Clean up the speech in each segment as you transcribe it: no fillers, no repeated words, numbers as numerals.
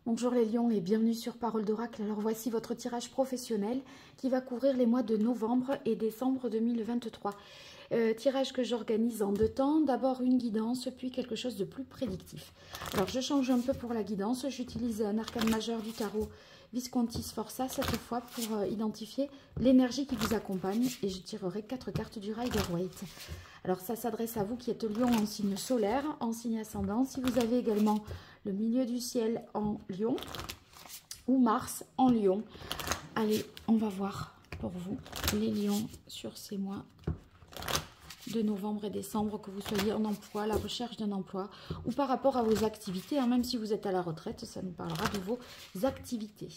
Bonjour les lions et bienvenue sur Parole d'Oracle. Alors voici votre tirage professionnel qui va couvrir les mois de novembre et décembre 2023. Tirage que j'organise en deux temps. D'abord une guidance, puis quelque chose de plus prédictif. Alors je change un peu pour la guidance. J'utilise un arcane majeur du tarot Visconti Sforza cette fois pour identifier l'énergie qui vous accompagne. Et je tirerai 4 cartes du Rider-Waite. Alors ça s'adresse à vous qui êtes lion en signe solaire, en signe ascendant. Si vous avez également le milieu du ciel en lion ou Mars en lion. Allez, on va voir pour vous les lions sur ces mois de novembre et décembre, que vous soyez en emploi, à la recherche d'un emploi ou par rapport à vos activités. Hein, même si vous êtes à la retraite, ça nous parlera de vos activités.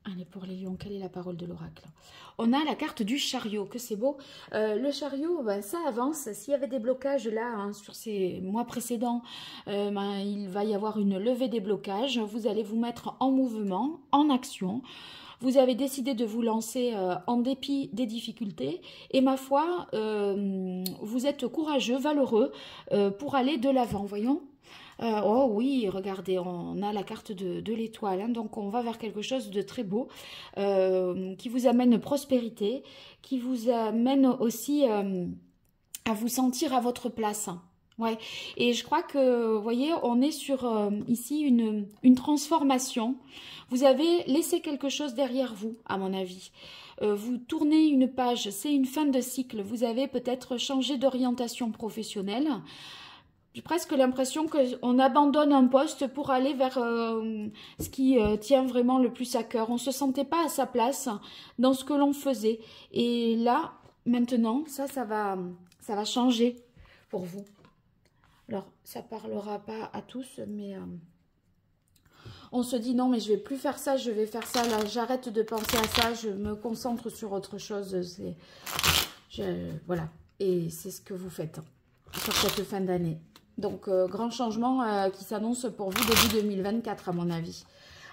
Allez, pour les lions, quelle est la parole de l'oracle? On a la carte du chariot, que c'est beau. Le chariot, ben, ça avance. S'il y avait des blocages là, hein, sur ces mois précédents, ben, il va y avoir une levée des blocages. Vous allez vous mettre en mouvement, en action. Vous avez décidé de vous lancer en dépit des difficultés. Et ma foi, vous êtes courageux, valeureux pour aller de l'avant, voyons. Oh oui, regardez, on a la carte de l'étoile, hein, donc on va vers quelque chose de très beau, qui vous amène prospérité, qui vous amène aussi à vous sentir à votre place. Ouais. Et je crois que, vous voyez, on est sur ici une transformation. Vous avez laissé quelque chose derrière vous, à mon avis. Vous tournez une page, c'est une fin de cycle. Vous avez peut-être changé d'orientation professionnelle. J'ai presque l'impression qu'on abandonne un poste pour aller vers ce qui tient vraiment le plus à cœur. On ne se sentait pas à sa place dans ce que l'on faisait. Et là, maintenant, ça va changer pour vous. Alors, ça ne parlera pas à tous, mais on se dit non, mais je ne vais plus faire ça, je vais faire ça. Là, j'arrête de penser à ça, je me concentre sur autre chose. Voilà, et c'est ce que vous faites sur cette fin d'année. Donc, grand changement qui s'annonce pour vous début 2024, à mon avis.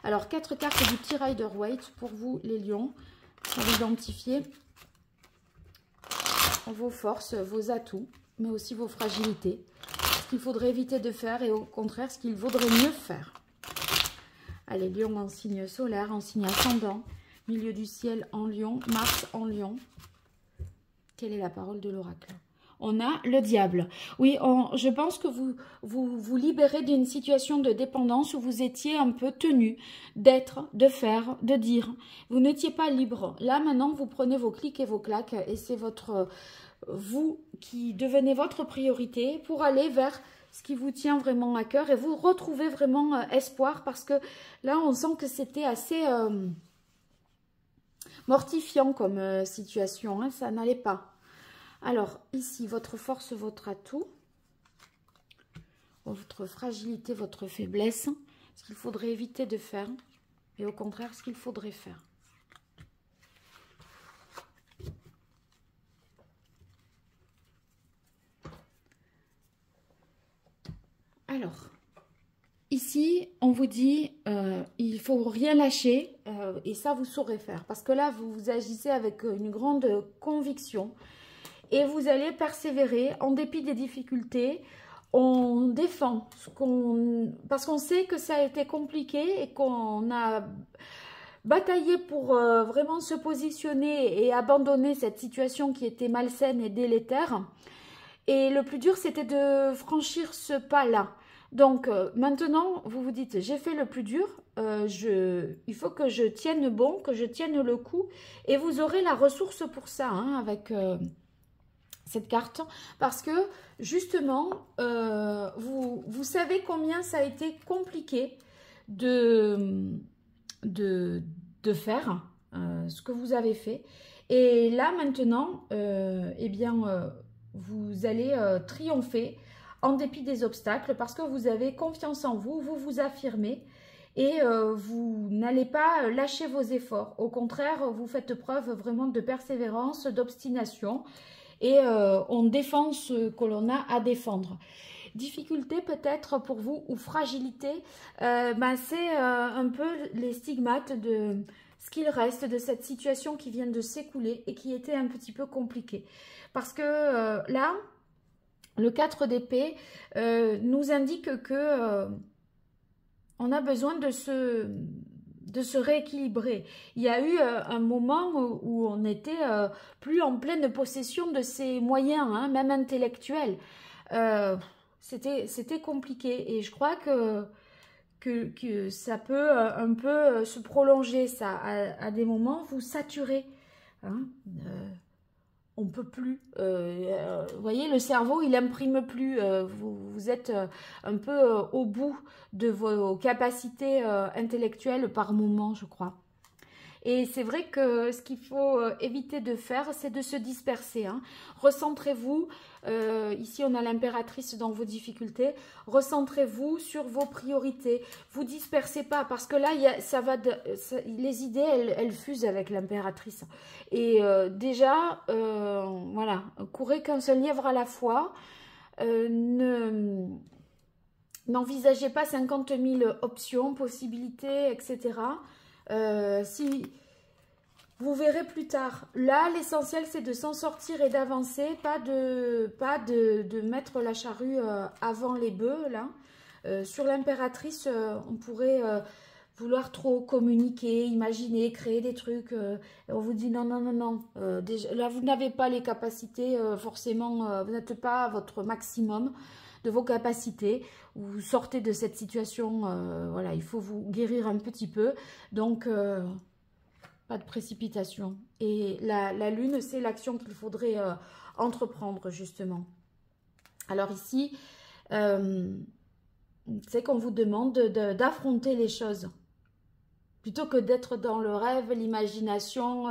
Alors, 4 cartes du petit Rider-Waite pour vous, les lions, pour identifier vos forces, vos atouts, mais aussi vos fragilités. Ce qu'il faudrait éviter de faire et au contraire, ce qu'il vaudrait mieux faire. Allez, lion en signe solaire, en signe ascendant, milieu du ciel en lion, Mars en lion. Quelle est la parole de l'oracle ? On a le diable. Oui, je pense que vous libérez d'une situation de dépendance où vous étiez un peu tenu d'être, de faire, de dire. Vous n'étiez pas libre. Là, maintenant, vous prenez vos clics et vos claques et c'est vous qui devenez votre priorité pour aller vers ce qui vous tient vraiment à cœur et vous retrouvez vraiment espoir parce que là, on sent que c'était assez mortifiant comme situation. Hein, ça n'allait pas. Alors, ici, votre force, votre atout, votre fragilité, votre faiblesse, ce qu'il faudrait éviter de faire, et au contraire, ce qu'il faudrait faire. Alors, ici, on vous dit, il ne faut rien lâcher, et ça, vous saurez faire. Parce que là, vous agissez avec une grande conviction. Et vous allez persévérer en dépit des difficultés. On défend parce qu'on sait que ça a été compliqué et qu'on a bataillé pour vraiment se positionner et abandonner cette situation qui était malsaine et délétère. Et le plus dur, c'était de franchir ce pas-là. Donc maintenant, vous vous dites, j'ai fait le plus dur, il faut que je tienne bon, que je tienne le coup. Et vous aurez la ressource pour ça, hein, avec cette carte, parce que justement, vous savez combien ça a été compliqué de faire ce que vous avez fait. Et là, maintenant, eh bien, vous allez triompher en dépit des obstacles parce que vous avez confiance en vous, vous vous affirmez et vous n'allez pas lâcher vos efforts. Au contraire, vous faites preuve vraiment de persévérance, d'obstination. Et on défend ce que l'on a à défendre. Difficulté peut-être pour vous ou fragilité, ben c'est un peu les stigmates de ce qu'il reste de cette situation qui vient de s'écouler et qui était un petit peu compliquée. Parce que là, Le 4 d'épée nous indique que on a besoin de se rééquilibrer. Il y a eu un moment où on était plus en pleine possession de ses moyens, hein, même intellectuels. C'était compliqué et je crois que ça peut un peu se prolonger, ça, à des moments, vous saturez. Hein, on peut plus. Vous voyez, le cerveau, il imprime plus. Vous êtes un peu au bout de vos capacités intellectuelles par moment, je crois. Et c'est vrai que ce qu'il faut éviter de faire, c'est de se disperser. Hein. Recentrez-vous. Ici, on a l'impératrice dans vos difficultés. Recentrez-vous sur vos priorités. Vous dispersez pas parce que là, les idées, elles fusent avec l'impératrice. Et déjà, voilà, courez qu'un seul lièvre à la fois. N'envisagez pas 50 000 options, possibilités, etc. Si vous verrez plus tard, là l'essentiel c'est de s'en sortir et d'avancer, pas de mettre la charrue avant les bœufs là. Sur l'impératrice, on pourrait vouloir trop communiquer, imaginer, créer des trucs. On vous dit non, non, non, non. Déjà, là vous n'avez pas les capacités, forcément, vous n'êtes pas à votre maximum de vos capacités, vous sortez de cette situation, voilà, il faut vous guérir un petit peu, donc pas de précipitation. Et la lune, c'est l'action qu'il faudrait entreprendre, justement. Alors ici, c'est qu'on vous demande d'affronter les choses. Plutôt que d'être dans le rêve, l'imagination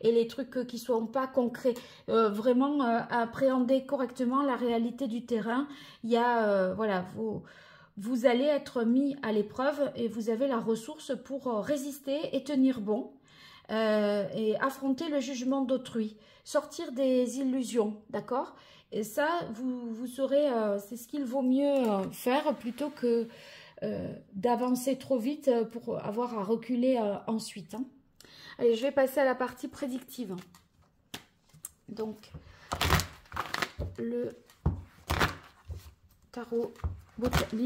et les trucs qui ne sont pas concrets. Vraiment appréhender correctement la réalité du terrain. Il y a, voilà, vous allez être mis à l'épreuve et vous avez la ressource pour résister et tenir bon. Et affronter le jugement d'autrui. Sortir des illusions, d'accord? Et ça, vous saurez, c'est ce qu'il vaut mieux faire plutôt que d'avancer trop vite pour avoir à reculer ensuite. Hein. Allez, je vais passer à la partie prédictive. Donc, le tarot,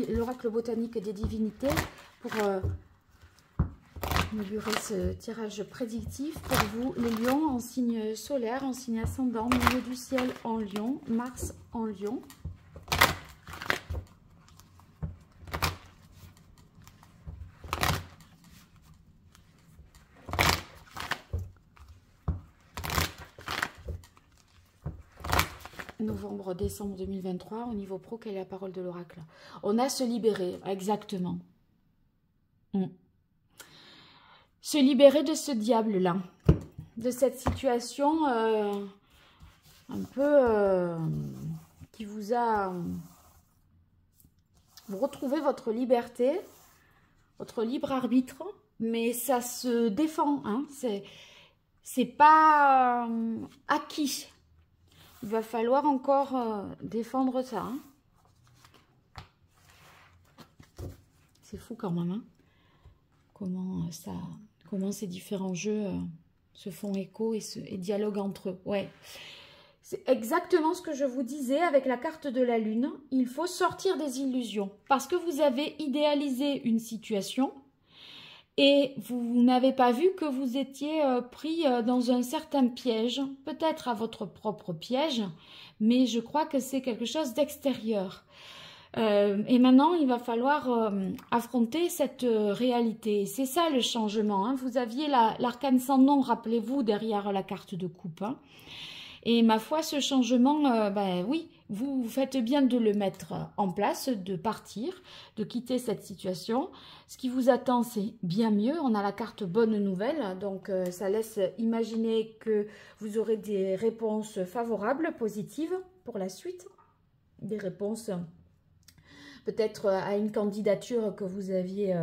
l'oracle botanique des divinités pour inaugurer ce tirage prédictif pour vous, les lions en signe solaire, en signe ascendant, milieu du ciel en lion, Mars en lion. Novembre, décembre 2023, au niveau pro, quelle est la parole de l'oracle? On a se libérer, exactement. Se libérer de ce diable-là, de cette situation un peu qui vous a... Vous retrouvez votre liberté, votre libre arbitre, mais ça se défend, hein, c'est pas acquis. Il va falloir encore défendre ça. Hein. C'est fou quand même. Hein. Comment ces différents jeux se font écho et dialoguent entre eux. Ouais. C'est exactement ce que je vous disais avec la carte de la lune. Il faut sortir des illusions. Parce que vous avez idéalisé une situation et vous n'avez pas vu que vous étiez pris dans un certain piège, peut-être à votre propre piège, mais je crois que c'est quelque chose d'extérieur. Et maintenant, il va falloir affronter cette réalité. C'est ça le changement. Hein. Vous aviez l'arcane sans nom, rappelez-vous, derrière la carte de coupe. Hein. Et ma foi, ce changement, ben oui, vous faites bien de le mettre en place, de partir, de quitter cette situation. Ce qui vous attend, c'est bien mieux. On a la carte bonne nouvelle, donc ça laisse imaginer que vous aurez des réponses favorables, positives pour la suite. Des réponses peut-être à une candidature que vous aviez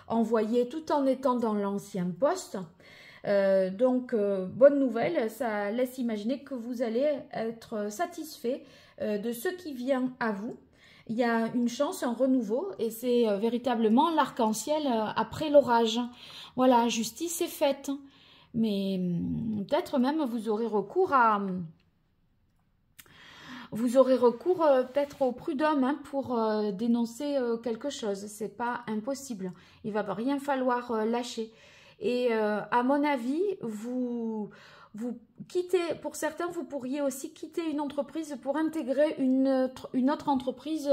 envoyée tout en étant dans l'ancien poste. Donc, bonne nouvelle, ça laisse imaginer que vous allez être satisfait de ce qui vient à vous. Il y a une chance, un renouveau, et c'est véritablement l'arc-en-ciel après l'orage. Voilà, justice est faite. Mais peut-être même vous aurez recours Vous aurez recours peut-être au prud'homme hein, pour dénoncer quelque chose. C'est pas impossible. Il va rien falloir lâcher. Et à mon avis, vous quittez, pour certains, vous pourriez aussi quitter une entreprise pour intégrer une autre entreprise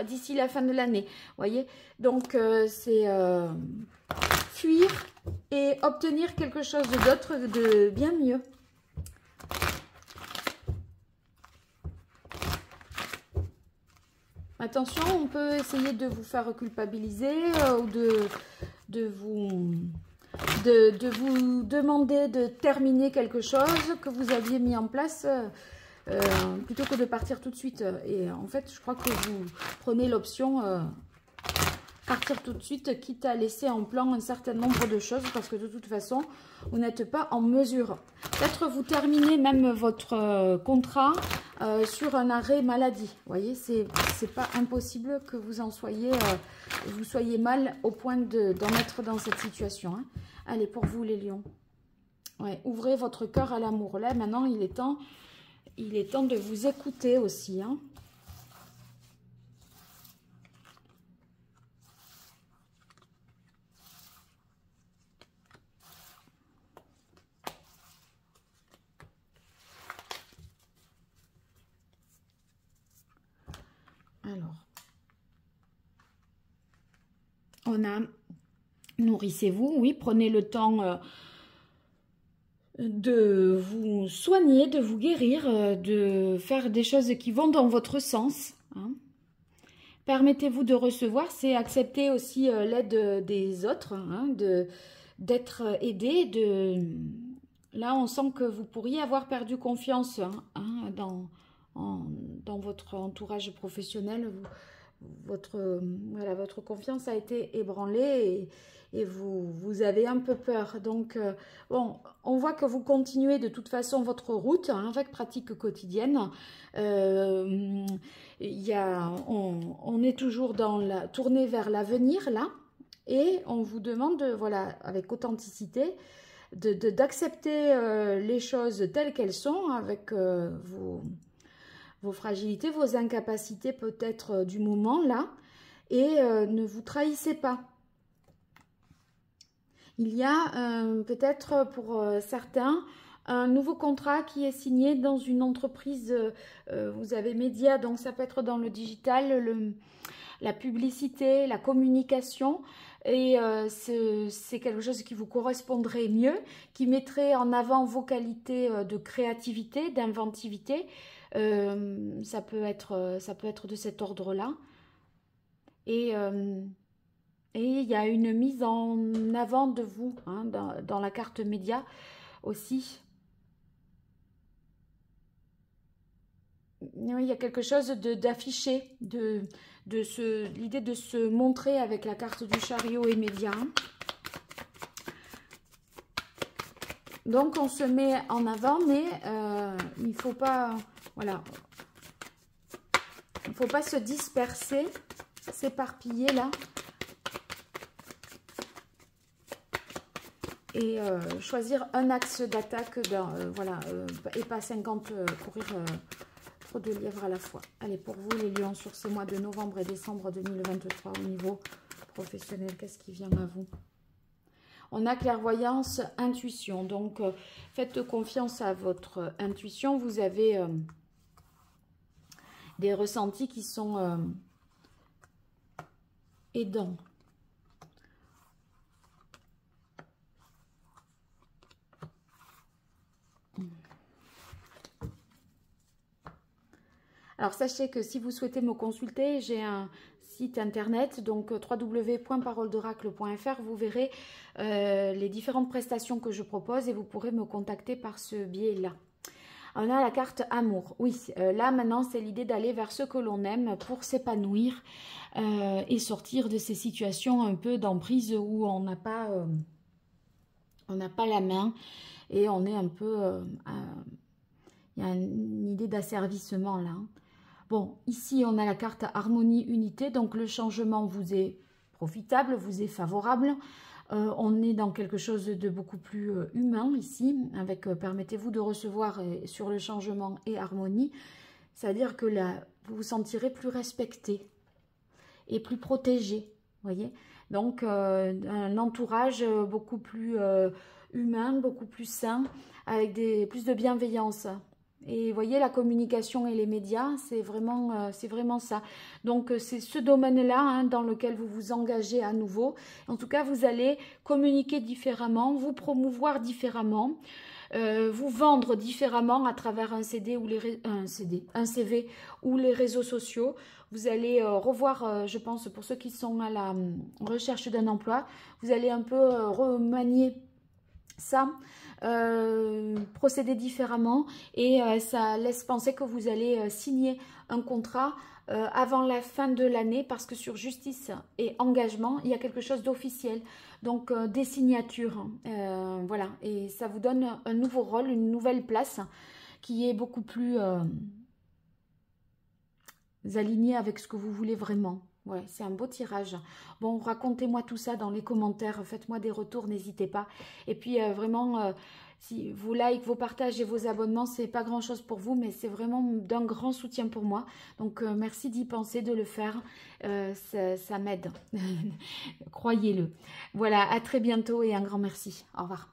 d'ici la fin de l'année. Voyez, donc c'est fuir et obtenir quelque chose d'autre, de bien mieux. Attention, on peut essayer de vous faire culpabiliser ou de vous demander de terminer quelque chose que vous aviez mis en place plutôt que de partir tout de suite. Et en fait, je crois que vous prenez l'option partir tout de suite, quitte à laisser en plan un certain nombre de choses parce que de toute façon, vous n'êtes pas en mesure. Peut-être vous terminez même votre contrat sur un arrêt maladie. Vous voyez, c'est pas impossible que vous en soyez, vous soyez mal au point d'en être dans cette situation. Hein. Allez, pour vous les lions. Ouais, ouvrez votre cœur à l'amour. Là, maintenant, il est temps de vous écouter aussi. Hein. Alors, on a nourrissez-vous, oui, prenez le temps de vous soigner, de vous guérir, de faire des choses qui vont dans votre sens. Hein. Permettez-vous de recevoir, c'est accepter aussi l'aide des autres, hein, d'être aidé. Là, on sent que vous pourriez avoir perdu confiance hein, dans votre entourage professionnel. Votre confiance a été ébranlée et vous avez un peu peur. Donc, bon, on voit que vous continuez de toute façon votre route hein, avec pratique quotidienne. On est toujours tourné vers l'avenir là et on vous demande, voilà, avec authenticité, d'accepter les choses telles qu'elles sont avec vos fragilités, vos incapacités peut-être du moment là, et ne vous trahissez pas. Il y a peut-être pour certains un nouveau contrat qui est signé dans une entreprise, vous avez médias, donc ça peut être dans le digital, la publicité, la communication, et c'est quelque chose qui vous correspondrait mieux, qui mettrait en avant vos qualités de créativité, d'inventivité. Ça peut être de cet ordre-là. Et il y a une mise en avant de vous hein, dans la carte média aussi. Oui, il y a quelque chose d'affiché, l'idée de se montrer avec la carte du chariot et média. Donc, on se met en avant, mais il ne faut pas... Voilà. Il ne faut pas se disperser, s'éparpiller là. Et choisir un axe d'attaque, voilà, et pas 50 courir trop de lièvres à la fois. Allez, pour vous les lions, sur ces mois de novembre et décembre 2023 au niveau professionnel, qu'est-ce qui vient à vous? On a clairvoyance, intuition. Donc, faites confiance à votre intuition. Vous avez des ressentis qui sont aidants. Alors, sachez que si vous souhaitez me consulter, j'ai un site internet, donc www.parolederacle.fr. Vous verrez les différentes prestations que je propose et vous pourrez me contacter par ce biais-là. On a la carte amour. Oui, là maintenant, c'est l'idée d'aller vers ce que l'on aime pour s'épanouir et sortir de ces situations un peu d'emprise où on n'a pas la main et on est un peu... il y a une idée d'asservissement là. Bon, ici, on a la carte harmonie, unité. Donc, le changement vous est profitable, vous est favorable. On est dans quelque chose de beaucoup plus humain ici. Avec, permettez-vous de recevoir sur le changement et harmonie. C'est-à-dire que là, vous vous sentirez plus respecté et plus protégé, voyez. Donc, un entourage beaucoup plus humain, beaucoup plus sain, avec plus de bienveillance. Et vous voyez, la communication et les médias, c'est vraiment ça. Donc, c'est ce domaine-là hein, dans lequel vous vous engagez à nouveau. En tout cas, vous allez communiquer différemment, vous promouvoir différemment, vous vendre différemment à travers un CD ou un CV ou les réseaux sociaux. Vous allez revoir, je pense, pour ceux qui sont à la recherche d'un emploi, vous allez un peu remanier ça, procéder différemment et ça laisse penser que vous allez signer un contrat avant la fin de l'année parce que sur justice et engagement, il y a quelque chose d'officiel. Donc des signatures, voilà. Et ça vous donne un nouveau rôle, une nouvelle place qui est beaucoup plus alignée avec ce que vous voulez vraiment. Ouais, c'est un beau tirage. Bon, racontez-moi tout ça dans les commentaires. Faites-moi des retours, n'hésitez pas. Et puis, vraiment, si vos likes, vos partages et vos abonnements, c'est pas grand-chose pour vous, mais c'est vraiment d'un grand soutien pour moi. Donc, merci d'y penser, de le faire. Ça m'aide. Croyez-le. Voilà, à très bientôt et un grand merci. Au revoir.